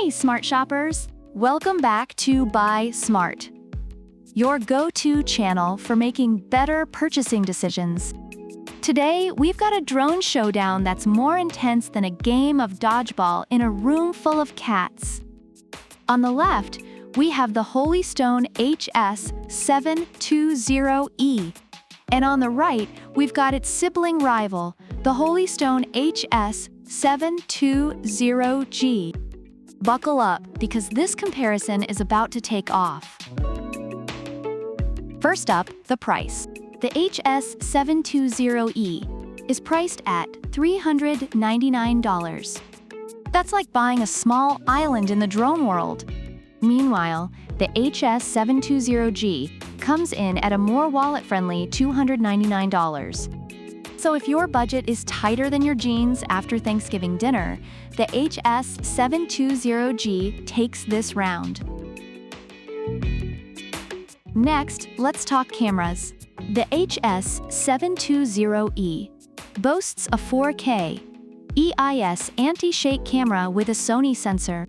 Hey, smart shoppers! Welcome back to Buy Smart, your go-to channel for making better purchasing decisions. Today, we've got a drone showdown that's more intense than a game of dodgeball in a room full of cats. On the left, we have the Holy Stone HS720E. And on the right, we've got its sibling rival, the Holy Stone HS720G. Buckle up, because this comparison is about to take off. First up, the price. The HS720E is priced at $399. That's like buying a small island in the drone world. Meanwhile, the HS720G comes in at a more wallet-friendly $299. So if your budget is tighter than your jeans after Thanksgiving dinner, the HS720G takes this round. Next, let's talk cameras. The HS720E boasts a 4K EIS anti-shake camera with a Sony sensor.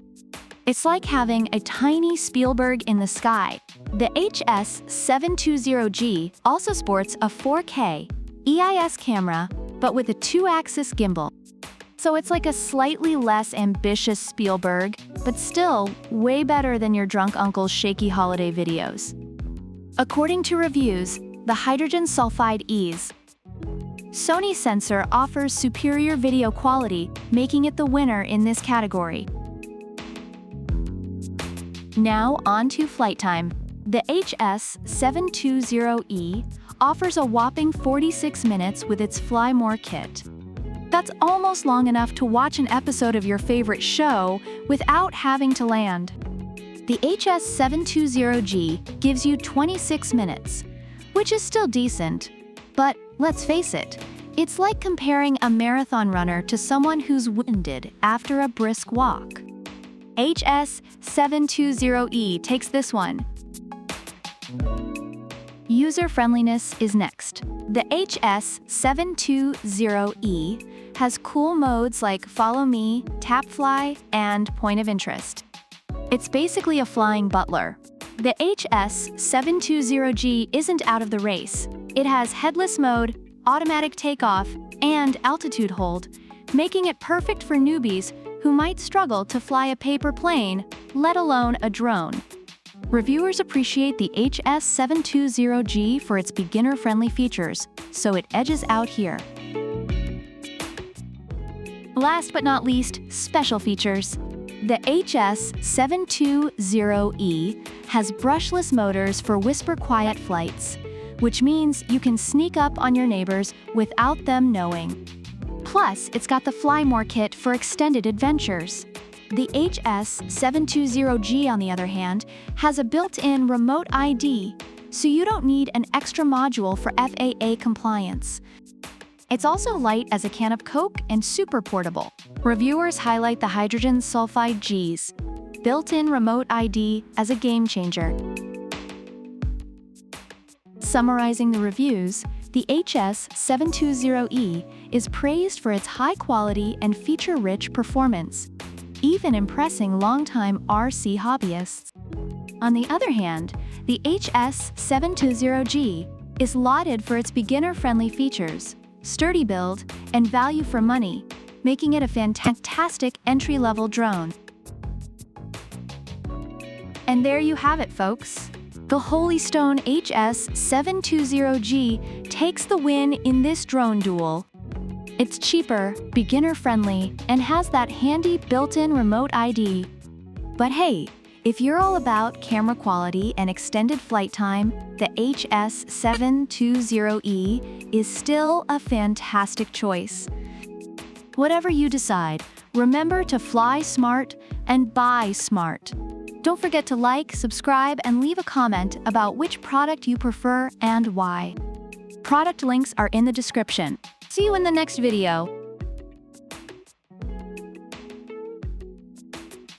It's like having a tiny Spielberg in the sky. The HS720G also sports a 4K EIS camera, but with a 2-axis gimbal. So it's like a slightly less ambitious Spielberg, but still way better than your drunk uncle's shaky holiday videos. According to reviews, the hydrogen sulfide E's Sony sensor offers superior video quality, making it the winner in this category. Now on to flight time. The HS720E offers a whopping 46 minutes with its Fly More kit. That's almost long enough to watch an episode of your favorite show without having to land. The HS720G gives you 26 minutes, which is still decent, but let's face it, it's like comparing a marathon runner to someone who's winded after a brisk walk. HS720E takes this one. User-friendliness is next. The HS720E has cool modes like Follow Me, Tap Fly, and Point of Interest. It's basically a flying butler. The HS720G isn't out of the race. It has headless mode, automatic takeoff, and altitude hold, making it perfect for newbies who might struggle to fly a paper plane, let alone a drone. Reviewers appreciate the HS720G for its beginner-friendly features, so it edges out here. Last but not least, special features. The HS720E has brushless motors for whisper-quiet flights, which means you can sneak up on your neighbors without them knowing. Plus, it's got the Fly More kit for extended adventures. The HS720G, on the other hand, has a built-in remote ID, so you don't need an extra module for FAA compliance. It's also light as a can of Coke and super portable. Reviewers highlight the hydrogen sulfide G's built-in remote ID as a game changer. Summarizing the reviews, the HS720E is praised for its high quality and feature-rich performance, even impressing longtime RC hobbyists. On the other hand, the HS720G is lauded for its beginner-friendly features, sturdy build, and value for money, making it a fantastic entry-level drone. And there you have it, folks. The Holy Stone HS720G takes the win in this drone duel. It's cheaper, beginner-friendly, and has that handy built-in remote ID. But hey, if you're all about camera quality and extended flight time, the HS720E is still a fantastic choice. Whatever you decide, remember to fly smart and buy smart. Don't forget to like, subscribe, and leave a comment about which product you prefer and why. Product links are in the description. See you in the next video.